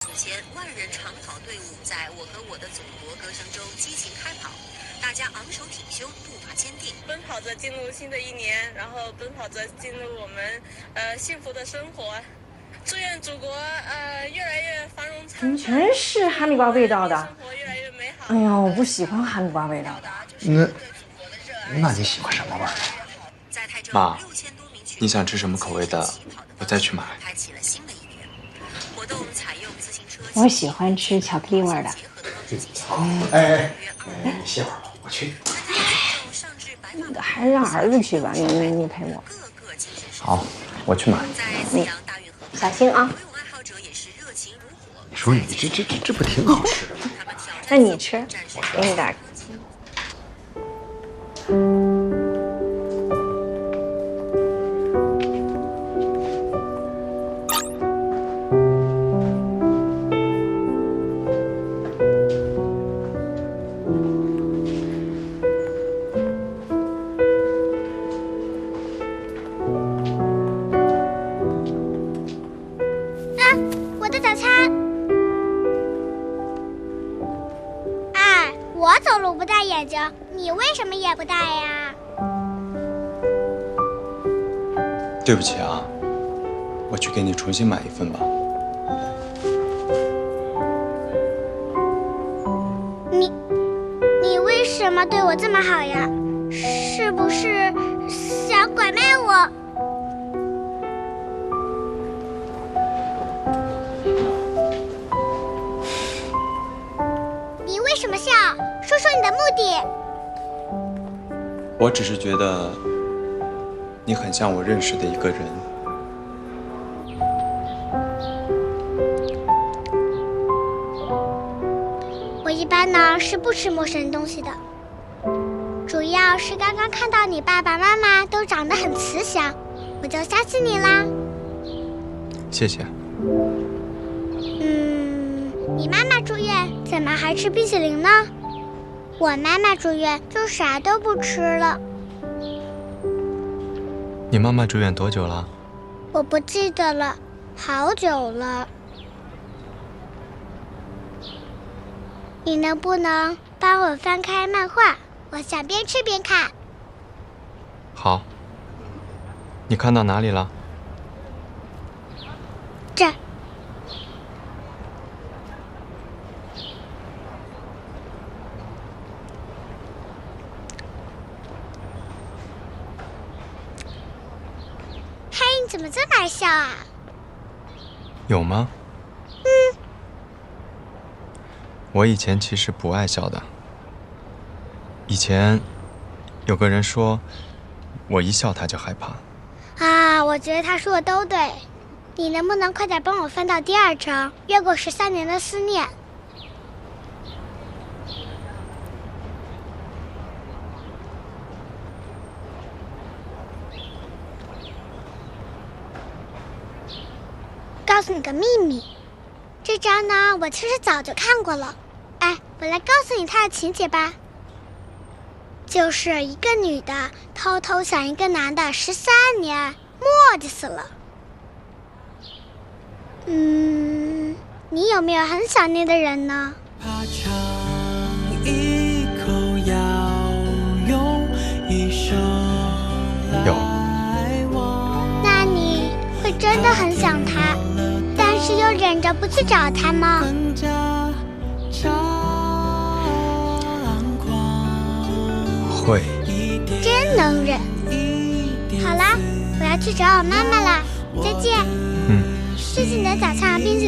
此前，万人长跑队伍在我和我的祖国歌声中激情开跑，大家昂首挺胸，步伐坚定，奔跑着进入新的一年，然后奔跑着进入我们幸福的生活。祝愿祖国越来越繁荣昌盛，全是哈密瓜味道的，生活越来越美好。哎呀，我不喜欢哈密瓜味道的。那你喜欢什么味儿？妈，你想吃什么口味的，我再去买。我喜欢吃巧克力味的。哎，歇会儿吧，我去。那个还是让儿子去吧，你陪我。好，我去买。小心啊！你说你这不挺好吃的吗？那你吃，给你点。我走路不戴眼镜，你为什么也不戴呀？对不起啊，我去给你重新买一份吧。你为什么对我这么好呀？是不是想拐卖我？你为什么笑？说说你的目的。我只是觉得你很像我认识的一个人。我一般呢是不吃陌生人东西的，主要是刚刚看到你爸爸妈妈都长得很慈祥，我就相信你啦。谢谢。你妈妈住院怎么还吃冰淇淋呢？我妈妈住院就啥都不吃了。你妈妈住院多久了？我不记得了，好久了。你能不能帮我翻开漫画？我想边吃边看。好。你看到哪里了？这儿。嘿，你怎么这么爱笑啊？有吗？我以前其实不爱笑的。以前有个人说，我一笑他就害怕。啊，我觉得他说的都对。你能不能快点帮我翻到第2章，越过13年的思念？告诉你个秘密，这章呢，我其实早就看过了。哎，我来告诉你它的情节吧。就是一个女的偷偷想一个男的13年，磨叽死了。你有没有很想念的人呢？有。那你会真的很想他，但是又忍着不去找他吗？会。真能忍。好啦，我要去找我妈妈啦，再见。谢谢谢你的早餐冰淇淋。